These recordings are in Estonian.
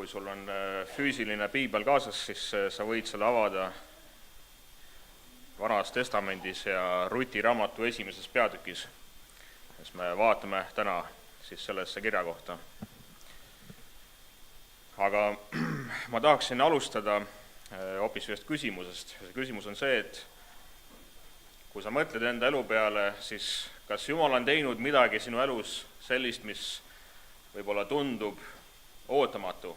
kui sul on füüsiline piibel kaasas, siis sa võid selle avada Vanas Testamendis ja Ruti raamatu esimeses peatükis, siis me vaatame täna siis sellesse kirja kohta. Aga ma tahaksin alustada hoopis ühest küsimusest. See küsimus on see, et kui sa mõtled enda elu peale, siis kas Jumal on teinud midagi sinu elus sellist, mis võib-olla tundub ootamatu,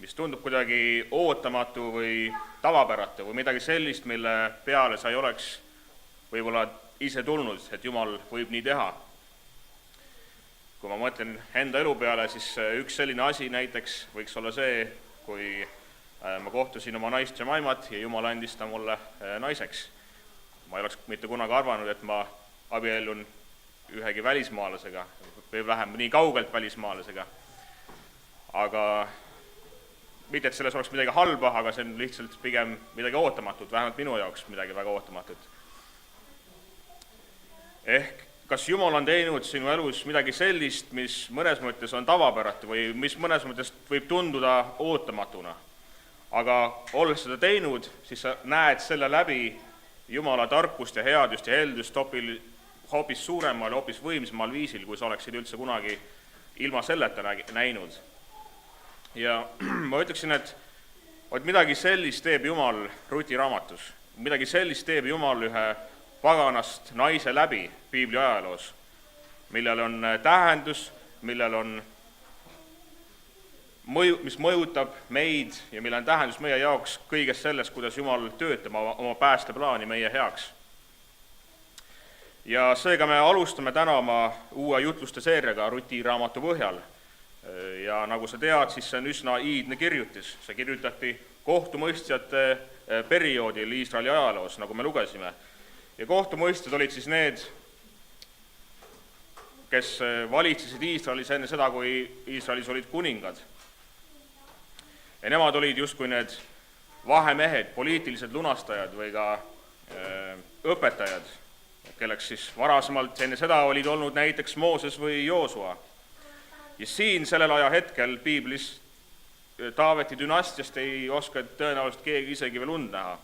mis tundub kuidagi ootamatu või tavapäratu või midagi sellist, mille peale sa ei oleks võib-olla ise tulnud, et Jumal võib nii teha. Kui ma mõtlen enda elu peale, siis üks selline asi näiteks võiks olla see, kui ma kohtusin oma naist Jemaimat ja Jumal andis ta mulle naiseks. Ma ei oleks mitte kunagi arvanud, et ma abiellun ühegi välismaalasega või vähem nii kaugelt välismaalasega. Aga mitte, et selles oleks midagi halba, aga see on lihtsalt pigem midagi ootamatut, vähemalt minu jaoks midagi väga ootamatut. Ehk kas Jumal on teinud sinu elus midagi sellist, mis mõnes mõttes on tavapäratu või mis mõnes mõttes võib tunduda ootamatuna. Aga olles seda teinud, siis sa näed selle läbi Jumala tarkust ja headust ja heldust hoopis suuremal ja hoopis võimsamal viisil, kui sa oleksid üldse kunagi ilma selleta näinud. Ja ma ütleksin, et midagi sellist teeb Jumal Ruti raamatus. Midagi sellist teeb Jumal ühe paganast naise läbi Piibli ajaloos, millel on tähendus, mis mõjutab meid ja millel on tähendus meie jaoks kõiges selles, kuidas Jumal töötab oma päästeplaani meie heaks. Ja seega me alustame täna oma uue jutluste seeriaga Ruti raamatu põhjal. Ja nagu sa tead, siis see on üsna iidne kirjutis. See kirjutati kohtumõistjate perioodil Iisraeli ajaloos, nagu me lugesime. Ja kohtumõistjad olid siis need, kes valitsesid Iisraelis enne seda, kui Iisraelis olid kuningad. Ja nemad olid justkui need vahemehed, poliitilised lunastajad või ka õpetajad, kelleks siis varasemalt enne seda olid olnud näiteks Mooses või Joosua. Ja siin sellel aja hetkel Piiblis Taaveti dünastiast ei oska tõenäoliselt keegi isegi veel und näha.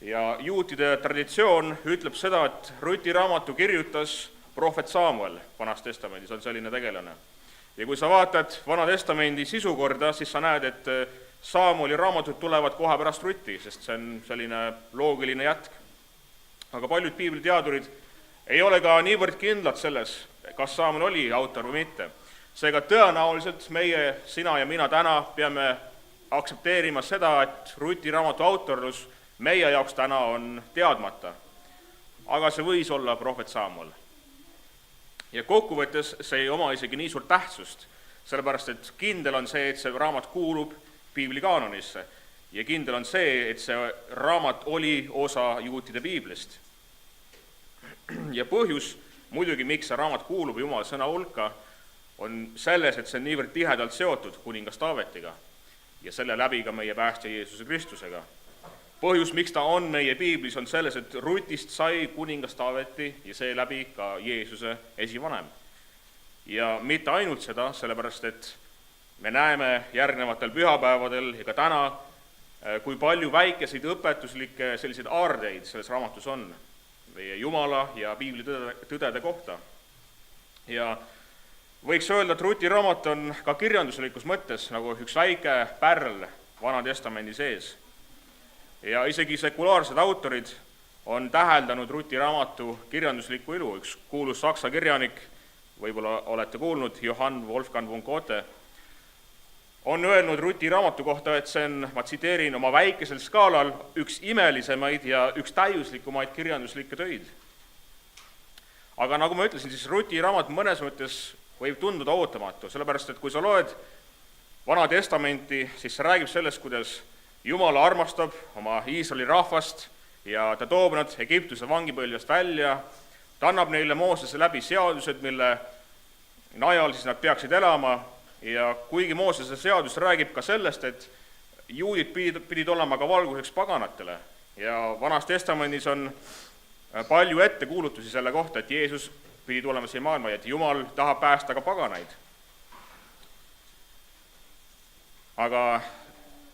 Ja juutide traditsioon ütleb seda, et Ruti raamatu kirjutas prohvet Saamuel Vanas Testamendis, on selline tegelane. Ja kui sa vaatad Vana Testamendi sisukorda, siis sa näed, et Saamueli raamatud tulevad kohe pärast Ruti, sest see on selline loogiline jätk. Aga paljud piibliteadurid ei ole ka niivõrd kindlad selles, kas Saamuel oli autor või mitte. Seega tõenäoliselt meie, sina ja mina täna peame aktsepteerima seda, et Ruti raamatu autorlus meie jaoks täna on teadmata. Aga see võis olla prohvet Saamuel. Ja kokkuvõttes see ei oma isegi nii suurt tähtsust, sellepärast et kindel on see, et see raamat kuulub Piibli kaanonisse ja kindel on see, et see raamat oli osa juutide Piiblist. Ja põhjus muidugi, miks see raamat kuulub Jumala sõna hulka, on selles, et see on niivõrd tihedalt seotud kuningas Taavetiga ja selle läbi ka meie päästja Jeesuse Kristusega. Põhjus, miks ta on meie Piiblis, on selles, et Rutist sai kuningas Taaveti ja see läbi ka Jeesuse esivanem. Ja mitte ainult seda, sellepärast et me näeme järgnevatel pühapäevadel ja ka täna, kui palju väikeseid õpetuslikke selliseid aardeid selles raamatus on meie Jumala ja Piibli tõdede kohta. Ja võiks öelda, et Ruti raamat on ka kirjanduslikus mõttes nagu üks väike pärl Vana Testamendi sees. Ja isegi sekulaarsed autorid on täheldanud Ruti raamatu kirjanduslikku ilu. Üks kuulus saksa kirjanik, võib-olla olete kuulnud, Johann Wolfgang von Goethe, on öelnud Ruti raamatu kohta, et see on, ma tsiteerin, oma väikesel skaalal üks imelisemaid ja üks täiuslikumaid kirjanduslikke töid. Aga nagu ma ütlesin, siis Ruti raamat mõnes mõttes võib tunduda ootamatu, sellepärast, et kui sa loed Vana Testamenti, siis see räägib sellest, kuidas Jumal armastab oma Iisraeli rahvast ja ta toob nad Egiptuse vangipõlvest välja, ta annab neile Moosese läbi seadused, mille najal siis nad peaksid elama ja kuigi Moosese seadus räägib ka sellest, et juudid pidid olema ka valguseks paganatele ja Vanas Testamendis on palju ettekuulutusi selle kohta, et Jeesus pidi tulema siia maailma ja et Jumal tahab päästa ka paganaid. aga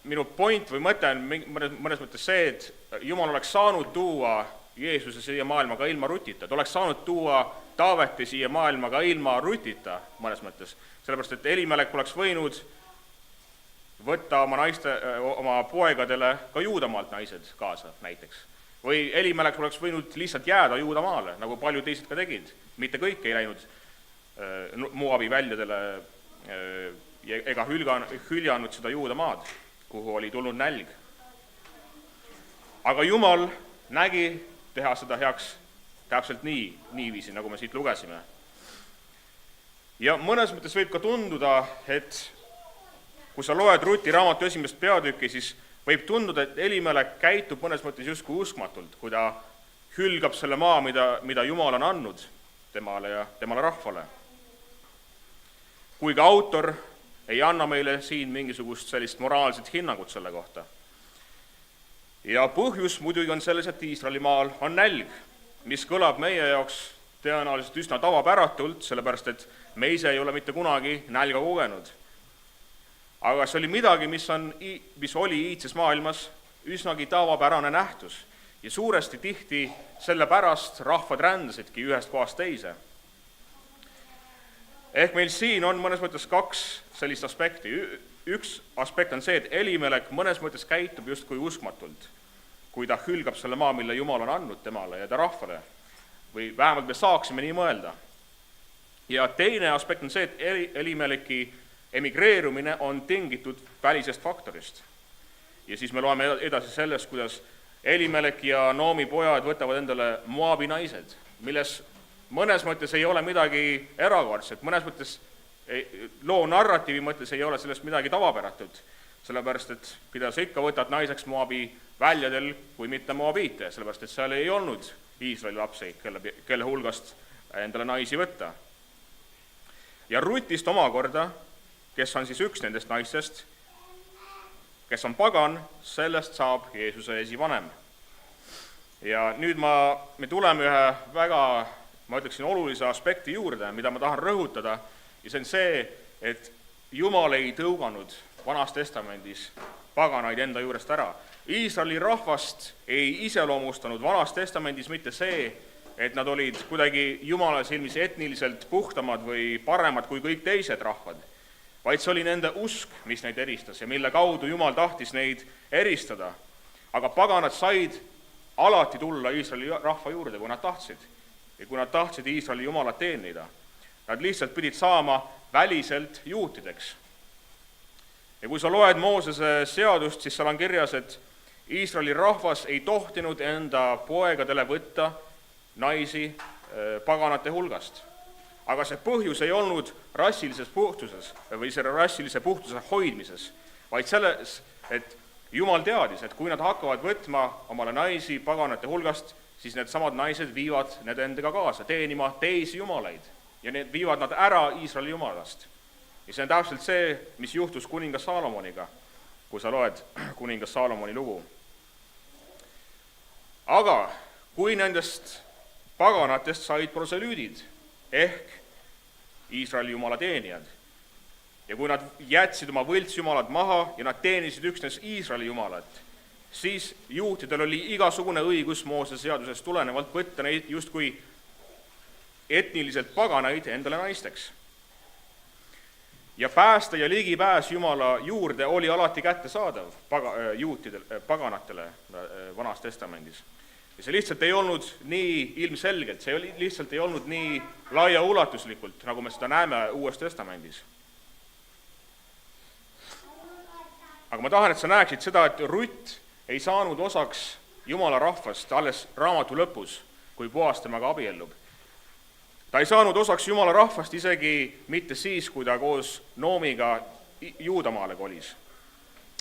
minu point või mõte on mõnes mõttes see, et Jumal oleks saanud tuua Jeesuse siia maailma ka ilma Rutita, ta oleks saanud tuua Taaveti siia maailma ka ilma Rutita mõnes mõttes, sellepärast et Elimelek oleks võinud võtta oma poegadele ka Juudamaalt naised kaasa näiteks. Või Elimelek oleks võinud lihtsalt jääda Juudamaale, nagu paljud teised ka tegid. Mitte kõik ei läinud Moabi väljadele ega hüljanud seda Juudamaad, kuhu oli tulnud nälg. Aga Jumal nägi teha seda heaks täpselt niiviisi, nagu me siit lugesime. Ja mõnes mõttes võib ka tunduda, et kui sa loed Ruti raamatu 1. peatükki, siis võib tunduda, et Elimelek käitub mõnes mõttes justkui uskmatult, kui ta hülgab selle maa, mida Jumal on andnud temale ja temale rahvale. Kui ka autor ei anna meile siin mingisugust sellist moraalset hinnangut selle kohta. Ja põhjus muidugi on selles, et Iisraeli maal on nälg, mis kõlab meie jaoks tõenäoliselt üsna tavapäratult, sellepärast et me ise ei ole mitte kunagi nälga kogenud. Aga see oli midagi, mis oli iidses maailmas üsnagi tavapärane nähtus ja suuresti tihti sellepärast rahvad rändasidki ühest kohast teise. Ehk meil siin on mõnes mõttes kaks sellist aspekti. Üks aspekt on see, et Elimelek mõnes mõttes käitub justkui uskmatult, kui ta hülgab selle maa, mille Jumal on andnud temale ja ta rahvale. Või vähemalt me saaksime nii mõelda. Ja teine aspekt on see, et Elimeleki emigreerumine on tingitud välisest faktorist. Ja siis me loeme edasi sellest, kuidas Elimelek ja Noomi pojad võtavad endale Moabi naised, milles mõnes mõttes ei ole midagi erakordset, mõnes mõttes loo narratiivi mõttes ei ole sellest midagi tavapäratut, sellepärast et keda sa ikka võtad naiseks Moabi väljadel, kui mitte Moabiite, sellepärast et seal ei olnud Iisraeli lapsi, kelle hulgast endale naisi võtta. Ja Rutist omakorda, kes on siis üks nendest naistest, kes on pagan, sellest saab Jeesuse esivanem. Ja nüüd me tuleme ühe väga, ma ütleksin, olulise aspekti juurde, mida ma tahan rõhutada, ja see on see, et Jumal ei tõuganud Vanas Testamendis paganaid enda juurest ära. Iisraeli rahvast ei iseloomustanud Vanas Testamendis mitte see, et nad olid kuidagi Jumala silmis etniliselt puhtamad või paremad kui kõik teised rahvad, vaid see oli nende usk, mis neid eristas ja mille kaudu Jumal tahtis neid eristada. Aga paganad said alati tulla Iisraeli rahva juurde, kui nad tahtsid. Ja kui nad tahtsid Iisraeli Jumalat teenida. Nad lihtsalt pidid saama väliselt juutideks. Ja kui sa loed Moosese seadust, siis seal on kirjas, et Iisraeli rahvas ei tohtinud enda poegadele võtta naisi paganate hulgast. Aga see põhjus ei olnud rassilises puhtuses või selle rassilise puhtuse hoidmises, vaid selles, et Jumal teadis, et kui nad hakkavad võtma omale naisi paganate hulgast, siis need samad naised viivad need endaga kaasa, teenima teisi jumalaid ja need viivad nad ära Iisraeli jumalast. Ja see on täpselt see, mis juhtus kuningas Saalomoniga, kui sa loed kuningas Saalomoni lugu. Aga kui nendest paganatest said proselüüdid, ehk Iisraeli jumala teenijad. Ja kui nad jätsid oma võltsjumalad maha ja nad teenisid üksnes Iisraeli jumalat, siis juutidel oli igasugune õigus Moosese seadusest tulenevalt võtta neid justkui etniliselt paganaid endale naisteks. Ja päästa ja ligipääs Jumala juurde oli alati kättesaadav paganatele Vanas Testamendis. Ja see lihtsalt ei olnud nii ilmselgelt, see lihtsalt ei olnud nii laiaulatuslikult, nagu me seda näeme Uues Testamendis. Aga ma tahan, et sa näeksid seda, et Rutt ei saanud osaks Jumala rahvast alles raamatu lõpus, kui Boas temaga abiellub. Ta ei saanud osaks Jumala rahvast isegi mitte siis, kui ta koos Noomiga Juudamaale kolis,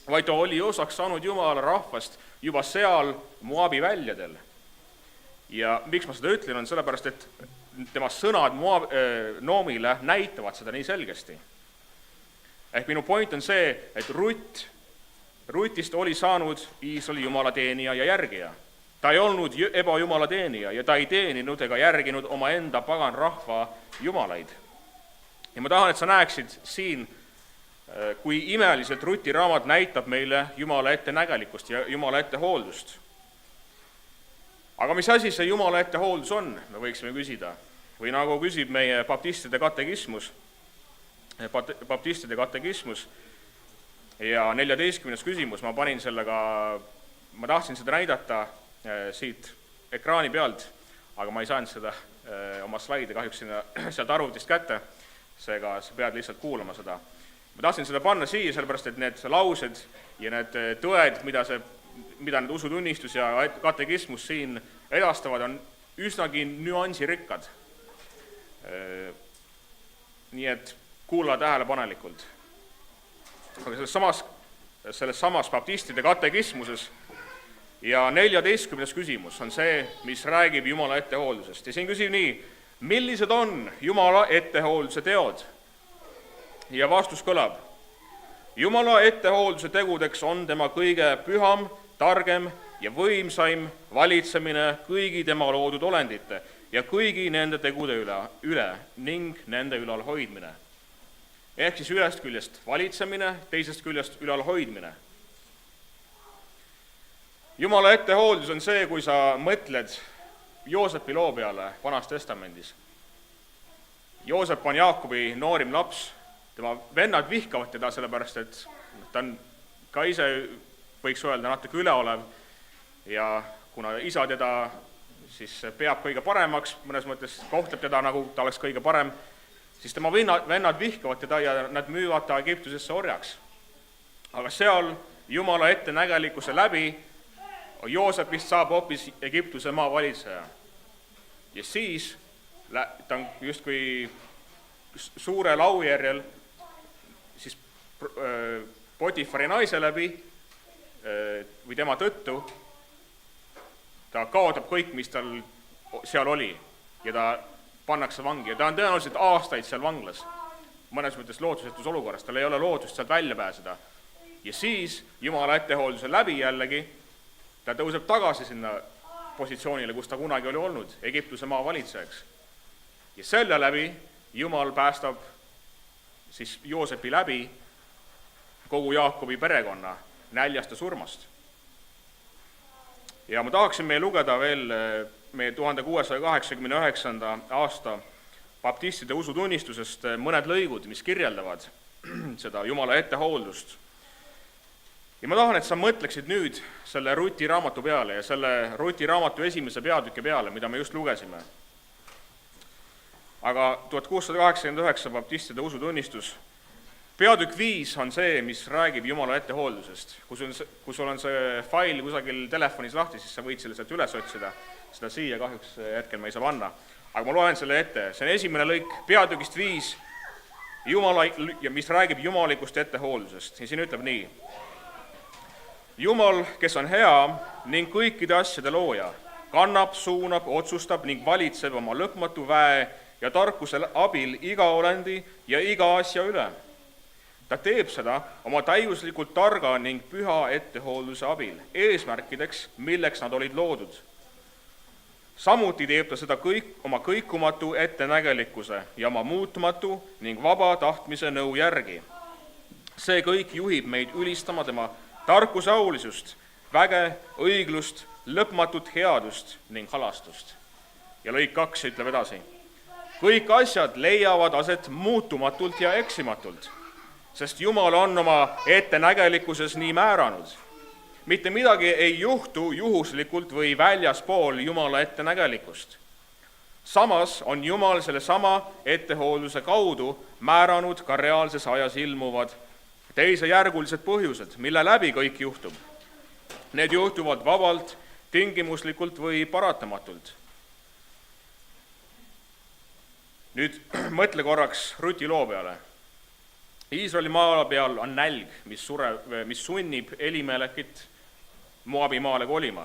vaid ta oli osaks saanud Jumala rahvast juba seal Moabi väljadel. Ja miks ma seda ütlen, on sellepärast, et tema sõnad Noomile näitavad seda nii selgesti. Ehk minu point on see, et Rutist oli saanud Iisraeli jumala teenija ja järgija. Ta ei olnud ebajumala teenija ja ta ei teeninud ega järginud oma enda pagan rahva jumalaid. Ja ma tahan, et sa näeksid siin kui imeliselt Ruti raamat näitab meile Jumala ettenägelikkust ja Jumala ettehooldust. Aga mis asi see Jumala ettehooldus on, me võiksime küsida. Või nagu küsib meie baptistide katekismus ja 14. küsimus, ma tahtsin seda näidata siit ekraani pealt, aga ma ei saanud seda oma slaide kahjuks sealt arvutist kätte, seega sa pead lihtsalt kuulama seda. Ma tahtsin seda panna siia, sellepärast et need laused ja need tõed, mida need usutunnistus ja katekismus siin edastavad, on üsnagi nüansirikkad. Nii et kuula tähelepanelikult. Aga selles samas baptistide katekismuses ja 14. küsimus on see, mis räägib Jumala ettehooldusest. Ja siin küsib nii, millised on Jumala ettehoolduse teod? Ja vastus kõlab, Jumala ettehoolduse tegudeks on tema kõige püham, targem ja võimsaim valitsemine kõigi tema loodud olendite ja kõigi nende tegude üle ning nende ülalhoidmine. Ehk siis ühest küljest valitsemine, teisest küljest ülalhoidmine. Jumala ettehooldus on see, kui sa mõtled Joosepi loo peale Vanas Testamendis. Joosep on Jaakobi noorim laps, tema vennad vihkavad teda sellepärast, et ta on ka ise, võiks öelda, natuke üleolev ja kuna isa teda siis peab kõige paremaks, mõnes mõttes kohtleb teda nagu ta oleks kõige parem, siis tema vennad vihkavad teda ja nad müüvad ta Egiptusesse orjaks. Aga seal Jumala ettenägelikkuse läbi Joosepist saab hoopis Egiptuse maavalitseja. Ja siis ta on justkui suure laujärjel siis Potifari naise läbi või tema tõttu ta kaotab kõik, mis tal seal oli ja ta pannakse vangi ja ta on tõenäoliselt aastaid seal vanglas, mõnes mõttes lootusetus olukorras, tal ei ole lootust sealt välja pääseda. Ja siis Jumala ettehoolduse läbi jällegi ta tõuseb tagasi sinna positsioonile, kus ta kunagi oli olnud, Egiptuse maavalitsejaks. Ja selle läbi Jumal päästab siis Joosepi läbi kogu Jaakobi perekonna näljast ja surmast. Ja ma tahaksin meie lugeda veel meie 1689. aasta baptistide usutunnistusest mõned lõigud, mis kirjeldavad seda Jumala ettehooldust. Ja ma tahan, et sa mõtleksid nüüd selle Ruti raamatu peale ja selle Ruti raamatu esimese peatüki peale, mida me just lugesime. Aga 1689 baptistide usutunnistus, peatükk 5 on see, mis räägib Jumala ettehooldusest. Kui sul on see fail kusagil telefonis lahti, siis sa võid selle sealt üles otsida. Seda siia kahjuks hetkel ma ei saa panna. Aga ma loen selle ette. See on esimene lõik peatükist 5, mis räägib jumalikust ettehooldusest. Ja siin ütleb nii. Jumal, kes on hea ning kõikide asjade looja, kannab, suunab, otsustab ning valitseb oma lõpmatu väe ja tarkuse abil iga olendi ja iga asja üle. Ta teeb seda oma täiuslikult targa ning püha ettehoolduse abil, eesmärkideks, milleks nad olid loodud. Samuti teeb ta seda oma kõikumatu ettenägelikkuse ja oma muutumatu ning vaba tahtmise nõu järgi. See kõik juhib meid ülistama tema tarkuse aulisust, väge, õiglust, lõpmatut headust ning halastust. Ja lõik 2 ütleb edasi. Kõik asjad leiavad aset muutumatult ja eksimatult, sest Jumal on oma ettenägelikkuses nii määranud. Mitte midagi ei juhtu juhuslikult või väljaspool Jumala ettenägelikkust. Samas on Jumal selle sama ettehoolduse kaudu määranud ka reaalses ajas ilmuvad teisejärgulised põhjused, mille läbi kõik juhtub. Need juhtuvad vabalt, tingimuslikult või paratamatult. Nüüd mõtle korraks Ruti loo peale. Iisraeli maa peal on nälg, mis sunnib Elimelekit Moabi maale kolima.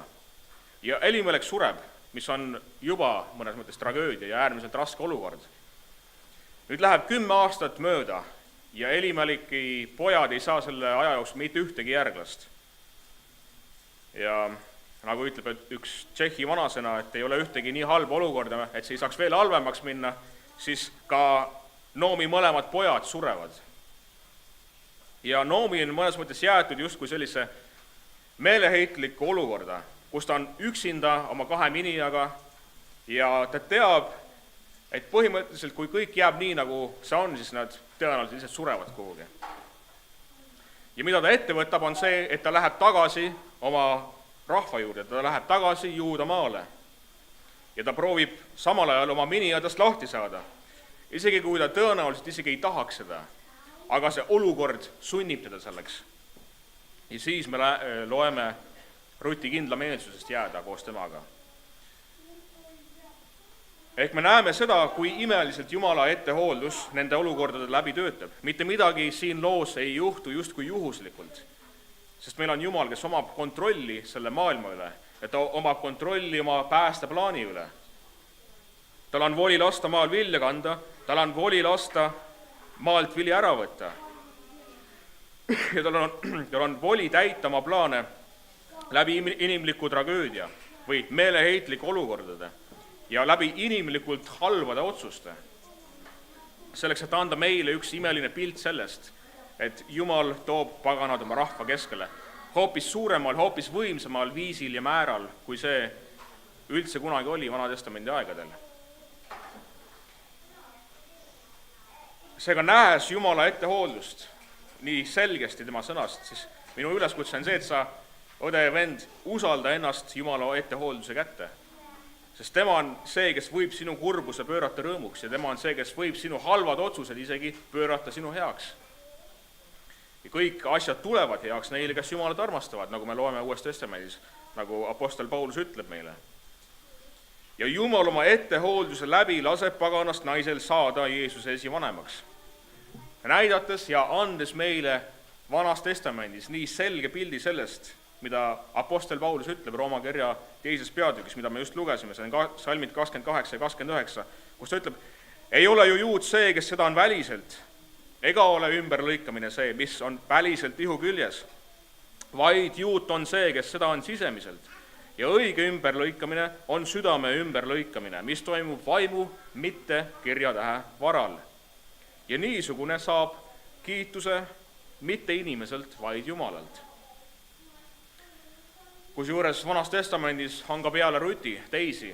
Ja Elimelek sureb, mis on juba mõnes mõttes tragöödia ja äärmiselt raske olukord. Nüüd läheb 10 aastat mööda ja Elimeleki pojad ei saa selle aja jooksul mitte ühtegi järglast. Ja nagu ütleb üks Tšehhi vanasõna, et ei ole ühtegi nii halba olukorda, et see ei saaks veel halvemaks minna, siis ka Noomi mõlemad pojad surevad. Ja Noomi on mõnes mõttes jäetud justkui sellise meeleheitlikku olukorda, kus ta on üksinda oma 2 miniaga ja ta teab, et põhimõtteliselt kui kõik jääb nii, nagu see on, siis nad tõenäoliselt lihtsalt surevad kuhugi. Ja mida ta ette võtab, on see, et ta läheb tagasi oma rahva juurde, ta läheb tagasi Juuda maale. Ja ta proovib samal ajal oma miniadest lahti saada. Isegi kui ta tõenäoliselt isegi ei tahaks seda, aga see olukord sunnib teda selleks. Ja siis me loeme Ruti kindlameelsusest jääda koos temaga. Ehk me näeme seda, kui imeliselt Jumala ettehooldus nende olukordade läbi töötab. Mitte midagi siin loos ei juhtu justkui juhuslikult, sest meil on Jumal, kes omab kontrolli selle maailma üle ja ta omab kontrolli oma päästeplaani üle. Tal on voli lasta maal vilja kanda, tal on voli lasta maalt vili ära võtta. Ja tal on voli täita oma plaane läbi inimliku tragöödia või meeleheitliku olukordade ja läbi inimlikult halvade otsuste. Selleks, et anda meile üks imeline pilt sellest, et Jumal toob paganad oma rahva keskele hoopis suuremal, hoopis võimsamal viisil ja määral, kui see üldse kunagi oli Vanatestamendi aegadel. Seega nähes Jumala ettehooldust nii selgesti tema sõnast, siis minu üleskutse on see, et sa, õde ja vend, usalda ennast Jumala ettehoolduse kätte. Sest tema on see, kes võib sinu kurbuse pöörata rõõmuks ja tema on see, kes võib sinu halvad otsused isegi pöörata sinu heaks. Ja kõik asjad tulevad heaks neile, kes Jumalat armastavad, nagu me loeme Uues Testamendis, nagu apostel Paulus ütleb meile. Ja Jumal oma ettehoolduse läbi laseb paganast naisel saada Jeesuse esivanemaks. Näidates ja andes meile Vanas Testamendis nii selge pildi sellest, mida apostel Paulus ütleb Rooma kirja 2. peatükis, mida me just lugesime, see on salmid 28 ja 29, kus ta ütleb, ei ole ju juut see, kes seda on väliselt, ega ole ümberlõikamine see, mis on väliselt ihu küljes, vaid juut on see, kes seda on sisemiselt. Ja õige ümberlõikamine on südame ümberlõikamine, mis toimub vaimu, mitte kirjatähe varal. Ja niisugune saab kiituse mitte inimeselt, vaid Jumalalt. Kusjuures Vanas Testamendis on ka peale Ruti teisi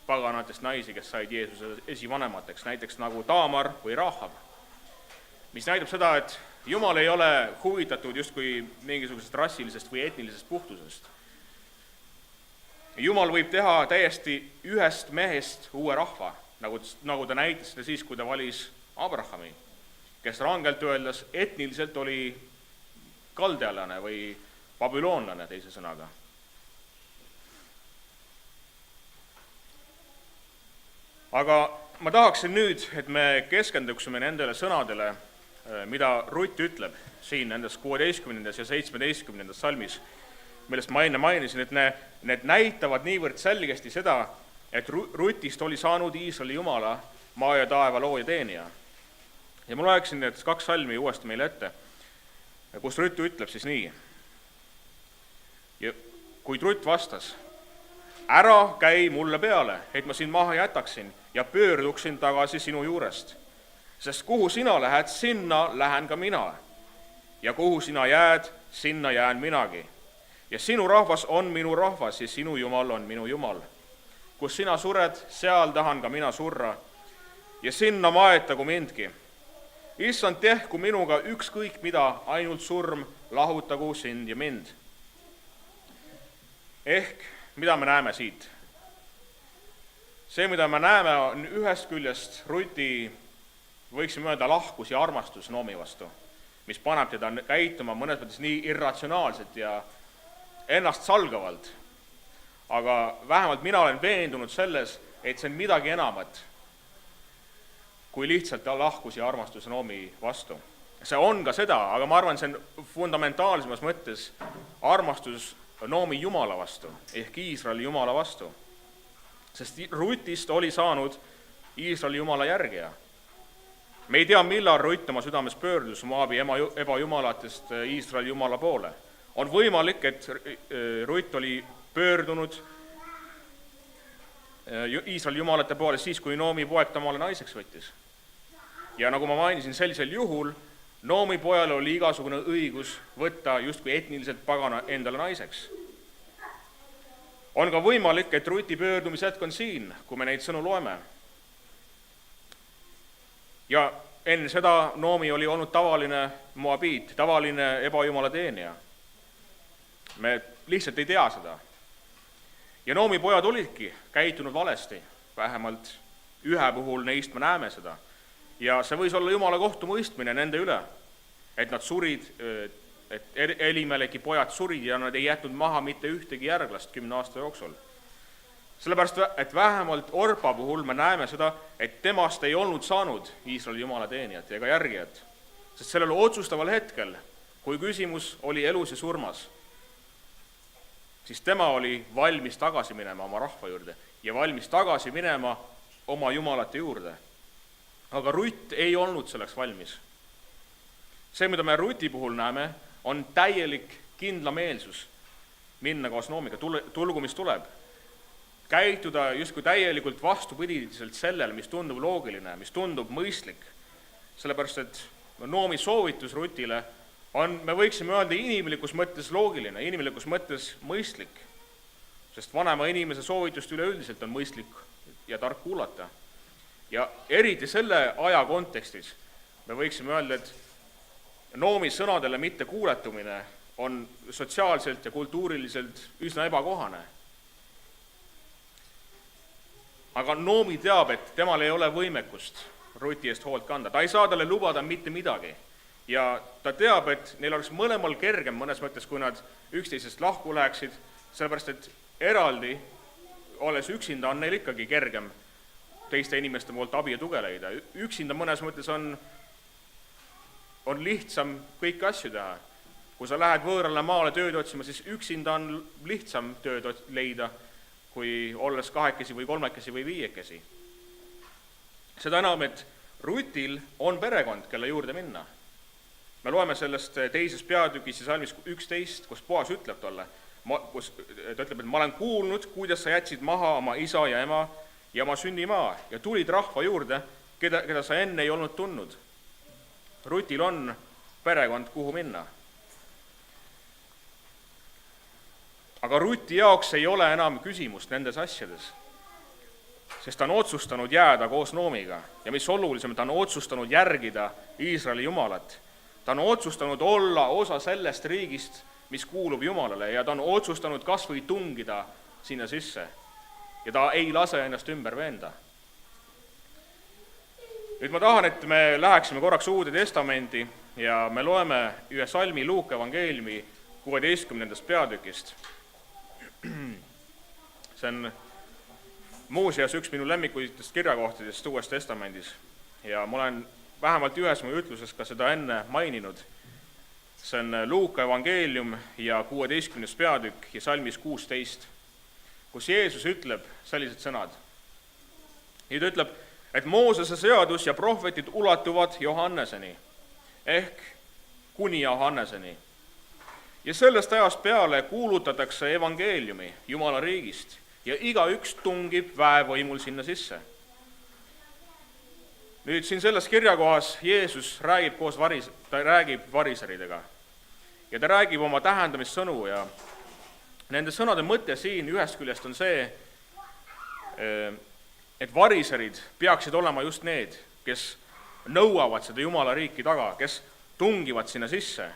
paganatest naisi, kes said Jeesuse esivanemateks, näiteks nagu Taamar või Rahab, mis näitab seda, et Jumal ei ole huvitatud justkui mingisugusest rassilisest või etnilisest puhtusest. Jumal võib teha täiesti ühest mehest uue rahva, nagu ta näitas seda siis, kui ta valis Abrahami, kes rangelt öeldes etniliselt oli kaldealane või babüloonlane teise sõnaga. Aga ma tahaksin nüüd, et me keskenduksime nendele sõnadele, mida Rutt ütleb siin nendes 16. ja 17. salmis, millest ma enne mainisin, et need näitavad niivõrd selgesti seda, et Rutist oli saanud Iisraeli Jumala, maa ja taeva looja teenija. Ja ma loeksin need 2 salmi uuesti meile ette, kus Rutt ütleb siis nii. Ja kuid Rutt vastas, ära käi mulle peale, et ma sind maha jätaksin ja pöörduksin tagasi sinu juurest. Sest kuhu sina lähed, sinna lähen ka mina. Ja kuhu sina jääd, sinna jään minagi. Ja sinu rahvas on minu rahvas ja sinu Jumal on minu Jumal. Kus sina sured, seal tahan ka mina surra. Ja sinna maetagu mindki. Issand, tehku minuga ükskõik mida, ainult surm lahutagu sind ja mind. Ehk, mida me näeme siit? See, mida me näeme, on ühest küljest Ruti, võiksime öelda, lahkus ja armastus Noomi vastu, mis paneb teda käituma mõnes mõttes nii irratsionaalselt ja ennast salgavalt. Aga vähemalt mina olen veendunud selles, et see on midagi enamat, kui lihtsalt lahkus ja armastus Noomi vastu. See on ka seda, aga ma arvan, see on fundamentaalsemas mõttes armastus Noomi Jumala vastu, ehk Iisraeli Jumala vastu. Sest Rutist oli saanud Iisraeli Jumala järgija. Me ei tea, millal Rutt oma südames pöördus Moabi ebajumalatest Iisraeli Jumala poole. On võimalik, et Rutt oli pöördunud Iisraeli jumalate poole siis, kui Noomi poeg tamale naiseks võttis. Ja nagu ma mainisin, sellisel juhul Noomi pojal oli igasugune õigus võtta justkui etniliselt pagana endale naiseks. On ka võimalik, et Ruti pöördumishetk on siin, kui me neid sõnu loeme. Ja enne seda Noomi oli olnud tavaline moabiit, tavaline ebajumala teenija. Me lihtsalt ei tea seda. Ja Noomi pojad olidki käitunud valesti, vähemalt ühe puhul neist me näeme seda. Ja see võis olla Jumala kohtumõistmine nende üle, et nad surid, et Elimeleki pojad surid ja nad ei jätnud maha mitte ühtegi järglast 10 aasta jooksul. Sellepärast, et vähemalt Orpa puhul me näeme seda, et temast ei olnud saanud Iisraeli Jumala teenijat ega järgijat, sest sellel otsustaval hetkel, kui küsimus oli elus ja surmas, siis tema oli valmis tagasi minema oma rahva juurde ja valmis tagasi minema oma jumalate juurde. Aga Rutt ei olnud selleks valmis. See, mida me Ruti puhul näeme, on täielik kindlameelsus minna koos Noomiga, tulgu mis tuleb. Käituda justkui täielikult vastupidiselt sellele, mis tundub loogiline, mis tundub mõistlik. Sellepärast, et Noomi soovitus Rutile on, me võiksime öelda, inimlikus mõttes loogiline, inimlikus mõttes mõistlik, sest vanema inimese soovitust üleüldiselt on mõistlik ja tark kuulata. Ja eriti selle aja kontekstis me võiksime öelda, et Noomi sõnadele mitte kuuletumine on sotsiaalselt ja kultuuriliselt üsna ebakohane. Aga Noomi teab, et temal ei ole võimekust Ruti eest hoolt kanda. Ta ei saa talle lubada mitte midagi. Ja ta teab, et neil oleks mõlemal kergem mõnes mõttes, kui nad üksteisest lahku läheksid, sellepärast, et eraldi, olles üksinda, on neil ikkagi kergem teiste inimeste poolt abi ja tuge leida. Üksinda mõnes mõttes on lihtsam kõiki asju teha. Kui sa lähed võõrale maale tööd otsima, siis üksinda on lihtsam tööd leida, kui olles kahekesi või kolmekesi või viiekesi. Seda enam, et Rutil on perekond, kelle juurde minna. Me loeme sellest teises peatükis ja salmis 11, kus Boas ütleb tolle, ta ütleb, et ma olen kuulnud, kuidas sa jätsid maha oma isa ja ema ja oma sünnimaa ja tulid rahva juurde, keda sa enne ei olnud tundnud. Rutil on perekond, kuhu minna. Aga Ruti jaoks ei ole enam küsimust nendes asjades, sest ta on otsustanud jääda koos Noomiga ja mis olulisem, ta on otsustanud järgida Iisraeli Jumalat. Ta on otsustanud olla osa sellest riigist, mis kuulub Jumalale ja ta on otsustanud kas või tungida sinna sisse ja ta ei lase ennast ümber veenda. Nüüd ma tahan, et me läheksime korraks Uude Testamenti ja me loeme ühe salmi Luuka evangeeliumi 16. peatükist. See on muuseas üks minu lemmikuitest kirjakohtadest Uues Testamendis ja ma olen vähemalt ühes mu ütluses ka seda enne maininud. See on Luuka evangeelium ja 16. peatükk ja salmis 16, kus Jeesus ütleb sellised sõnad. Ja ta ütleb, et Moosese seadus ja prohvetid ulatuvad Johanneseni ehk kuni Johanneseni. Ja sellest ajast peale kuulutatakse evangeeliumi Jumala riigist ja igaüks tungib väevõimul sinna sisse. Nüüd siin selles kirjakohas Jeesus räägib variseridega ja ta räägib oma tähendamissõnu ja nende sõnade mõte siin ühest küljest on see, et variserid peaksid olema just need, kes nõuavad seda Jumala riiki taga, kes tungivad sinna sisse,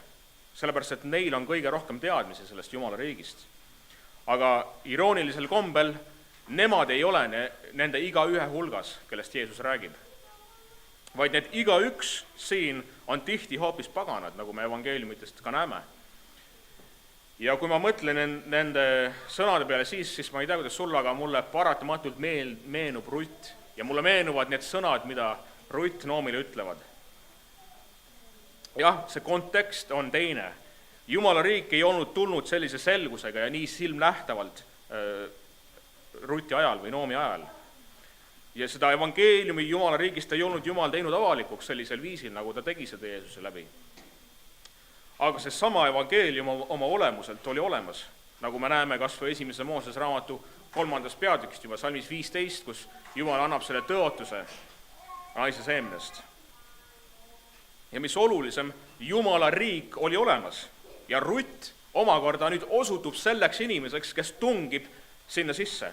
sellepärast, et neil on kõige rohkem teadmisi sellest Jumala riigist. Aga iroonilisel kombel nemad ei ole nende igaühe hulgas, kellest Jeesus räägib, vaid need igaüks siin on tihti hoopis paganad, nagu me evangeeliumitest ka näeme. Ja kui ma mõtlen nende sõnade peale siis ma ei tea, kuidas sulle, aga mulle paratamatult meenub Rutt ja mulle meenuvad need sõnad, mida Rutt Noomile ütlevad. Jah, see kontekst on teine. Jumala riik ei olnud tulnud sellise selgusega ja nii silmnähtavalt Ruti ajal või Noomi ajal. Ja seda evangeeliumi Jumala riigist ei olnud Jumal teinud avalikuks sellisel viisil, nagu ta tegi seda Jeesuse läbi. Aga see sama evangeelium oma olemuselt oli olemas, nagu me näeme kas või 1. Moosese raamatu 3. peatükist juba salmis 15, kus Jumal annab selle tõotuse naise seemnest. ja mis olulisem, Jumala riik oli olemas ja Rutt omakorda nüüd osutub selleks inimeseks, kes tungib sinna sisse.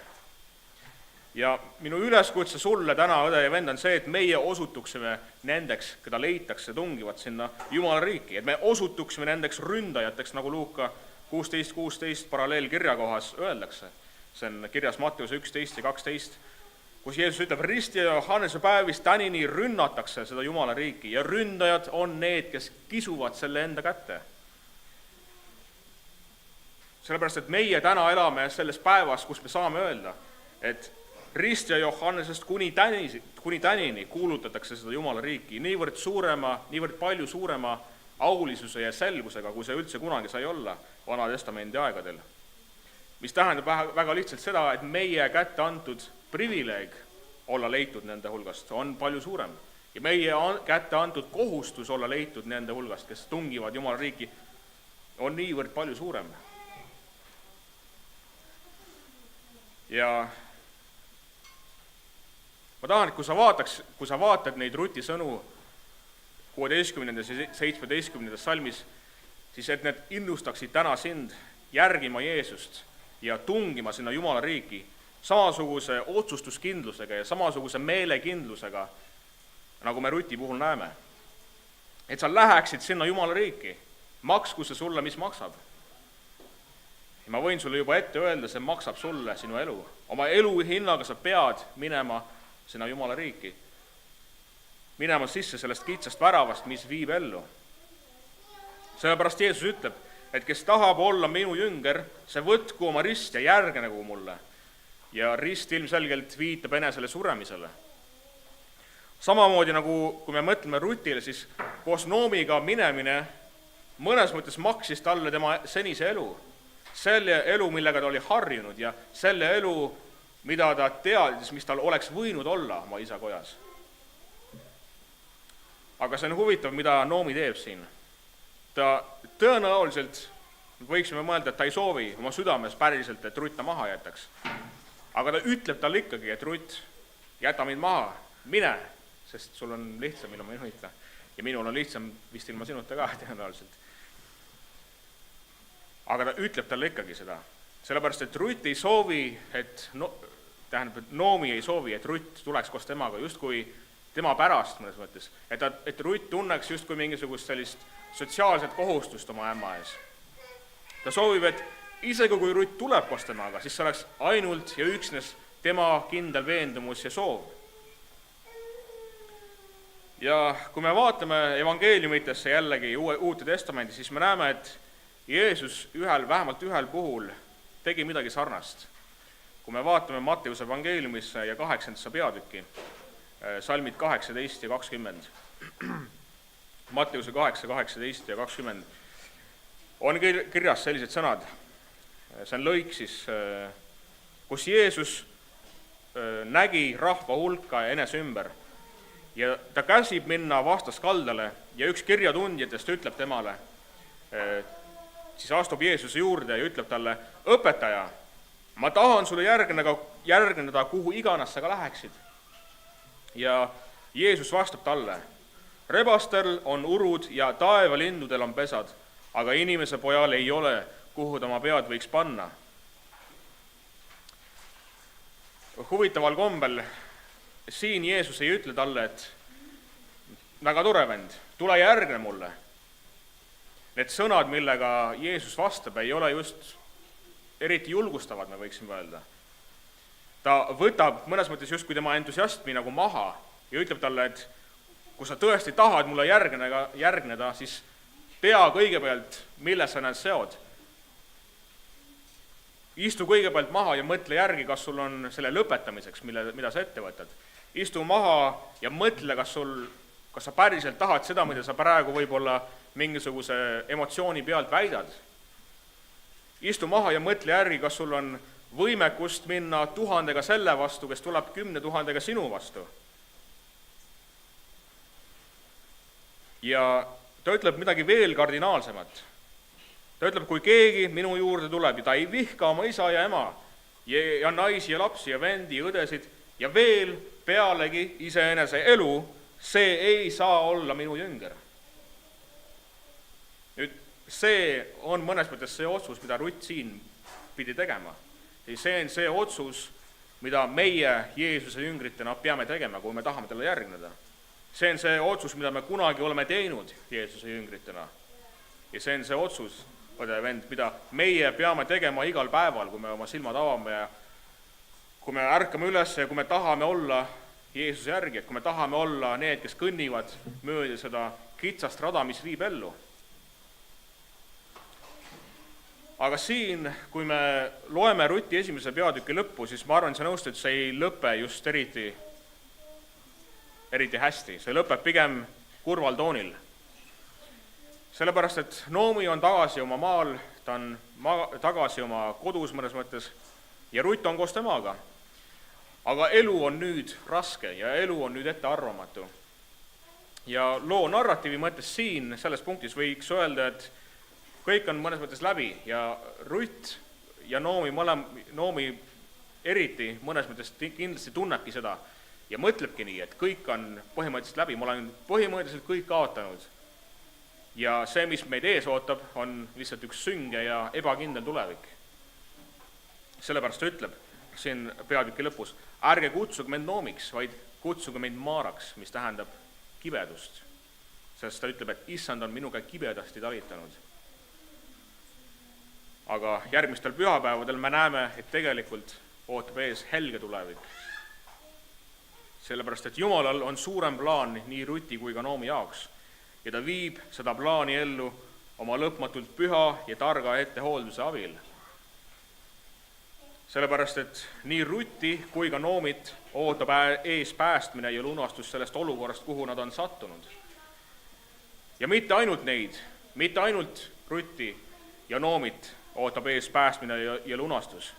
Ja minu üleskutse sulle täna, õde ja vend, on see, et meie osutuksime nendeks, keda leitakse tungivat sinna Jumala riiki, et me osutuksime nendeks ründajateks, nagu Luuka 16:16 paralleelkirja kohas öeldakse. See on kirjas Matteuse 11 ja 12, kus Jeesus ütleb, Risti ja Johannese päevist tänini rünnatakse seda Jumala riiki ja ründajad on need, kes kisuvad selle enda kätte. Sellepärast, et meie täna elame selles päevas, kus me saame öelda, et Risti ja Johannesest kuni tänini kuulutatakse seda Jumala riiki niivõrd palju suurema aulisuse ja selgusega, kui see üldse kunagi sai olla Vana Testamendi aegadel. Mis tähendab väga lihtsalt seda, et meie kätte antud privileeg olla leitud nende hulgast on palju suurem. Ja meie kätte antud kohustus olla leitud nende hulgast, kes tungivad Jumala riiki, on niivõrd palju suurem. Ja ma tahan, et kui sa vaatad neid Ruti sõnu 16. ja 17. salmis, siis et need innustaksid täna sind järgima Jeesust ja tungima sinna Jumala riiki samasuguse otsustuskindlusega ja samasuguse meelekindlusega, nagu me Ruti puhul näeme. Et sa läheksid sinna Jumala riiki, maksku see sulle, mis maksab. Ja ma võin sulle juba ette öelda, see maksab sulle sinu elu. Oma elu hinnaga sa pead minema sinna Jumala riiki. Minema sisse sellest kitsast väravast, mis viib ellu. Sellepärast Jeesus ütleb, et kes tahab olla minu jünger, see võtku oma rist ja järgnegu mulle. Ja rist ilmselgelt viitab enesele suremisele. Samamoodi nagu kui me mõtleme Rutile, siis koos Noomiga minemine mõnes mõttes maksis talle tema senise elu. Selle elu, millega ta oli harjunud ja selle elu, mida ta teadis, mis tal oleks võinud olla oma isa kojas. Aga see on huvitav, mida Noomi teeb siin. Ta tõenäoliselt võiksime mõelda, et ta ei soovi oma südames päriselt, et Rutt ta maha jätaks. Aga ta ütleb talle ikkagi, et Rutt, jäta mind maha, mine, sest sul on lihtsam ilma minuta. Ja minul on lihtsam vist ilma sinuta ka tõenäoliselt. Aga ta ütleb talle ikkagi seda. Sellepärast, et Rutt ei soovi, et Noomi ei soovi, et Rutt tuleks koos temaga justkui tema pärast mõnes mõttes. Et Rutt tunneks justkui mingisugust sellist sotsiaalset kohustust oma ämma ees. Ta soovib, et isegi kui Rutt tuleb koos temaga, siis see oleks ainult ja üksnes tema kindel veendumus ja soov. Ja kui me vaatame evangeeliumitesse jällegi Uute Testamendi, siis me näeme, et Jeesus vähemalt ühel puhul tegi midagi sarnast. Kui me vaatame Matteuse evangeeliumisse ja 8. peatükki, salmid 18 ja 20. Matteuse 8, 18 ja 20 on kirjas sellised sõnad. See on lõik siis, kus Jeesus nägi rahva hulka enese ümber ja ta käsib minna vastaskaldale ja üks kirjatundjatest ütleb temale, siis astub Jeesuse juurde ja ütleb talle, õpetaja, ma tahan sulle järgneda, kuhu iganes sa ka läheksid. Ja Jeesus vastab talle, rebastel on urud ja taevalinnudel on pesad, aga inimese pojal ei ole, kuhu ta oma pead võiks panna. Huvitaval kombel siin Jeesus ei ütle talle, et väga tore vend, tule järgne mulle. Need sõnad, millega Jeesus vastab, ei ole just eriti julgustavad, me võiksime öelda. Ta võtab mõnes mõttes justkui tema entusiasmi nagu maha ja ütleb talle, et kui sa tõesti tahad mulle järgneda, siis pea kõigepealt, mille sa näed seod. Istu kõigepealt maha ja mõtle järgi, kas sul on selle lõpetamiseks, mida sa ette võtad. Istu maha ja mõtle, kas sa päriselt tahad seda, mida sa praegu võib-olla mingisuguse emotsiooni pealt väidad. Istu maha ja mõtle järgi, kas sul on võimekust minna 1000 selle vastu, kes tuleb 10 000 sinu vastu. Ja ta ütleb midagi veel kardinaalsemat. Ta ütleb, kui keegi minu juurde tuleb ja ta ei vihka oma isa ja ema ja naisi ja lapsi ja vendi ja õdesid ja veel pealegi iseenese elu, see ei saa olla minu jünger. see on mõnes mõttes see otsus, mida Rutt siin pidi tegema. See on see otsus, mida meie Jeesuse jüngritena peame tegema, kui me tahame talle järgneda. See on see otsus, mida me kunagi oleme teinud Jeesuse jüngritena. Ja see on see otsus, õde ja vend, mida meie peame tegema igal päeval, kui me oma silmad avame ja kui me ärkame üles ja kui me tahame olla Jeesuse järgi, et kui me tahame olla need, kes kõnnivad mööda seda kitsast rada, mis viib ellu. Aga siin, kui me loeme Ruti esimese peatüki lõppu, siis ma arvan, see nõustu, et see ei lõpe just eriti hästi. See lõpeb pigem kurval toonil. Sellepärast, et Noomi on tagasi oma maal, ta on tagasi oma kodus mõnes mõttes ja Rutt on koos temaga. Aga elu on nüüd raske ja elu on nüüd ettearvamatu. Ja loo narratiivi mõttes siin, selles punktis võiks öelda, et kõik on mõnes mõttes läbi ja Rutt ja Noomi eriti mõnes mõttes kindlasti tunnebki seda ja mõtlebki nii, et kõik on põhimõtteliselt läbi, ma olen põhimõtteliselt kõik kaotanud. Ja see, mis meid ees ootab, on lihtsalt üks sünge ja ebakindel tulevik. Sellepärast ta ütleb siin peatüki lõpus, ärge kutsuge mind Noomiks, vaid kutsuge mind Maaraks, mis tähendab kibedust. Sest ta ütleb, et issand on minuga kibedasti talitanud. Aga järgmistel pühapäevadel me näeme, et tegelikult ootab ees helge tulevik. Sellepärast, et Jumalal on suurem plaan nii Ruti kui ka Noomi jaoks ja ta viib seda plaani ellu oma lõpmatult püha ja targa ettehoolduse abil. Sellepärast, et nii Ruti kui ka Noomit ootab ees päästmine ja lunastus sellest olukorrast, kuhu nad on sattunud. Ja mitte ainult neid, mitte ainult Ruti ja Noomit ootab ees päästmine ja lunastus,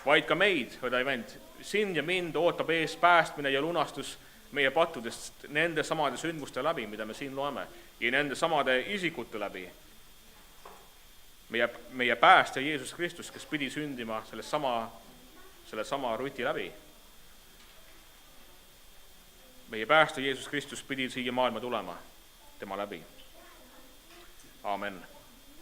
vaid ka meid, õde ja vend, sind ja mind ootab ees päästmine ja lunastus meie pattudest nende samade sündmuste läbi, mida me siin loeme, ja nende samade isikute läbi. Meie päästja Jeesus Kristus, kes pidi sündima selle sama Ruti läbi. Meie päästja Jeesus Kristus pidi siia maailma tulema tema läbi. Aamen.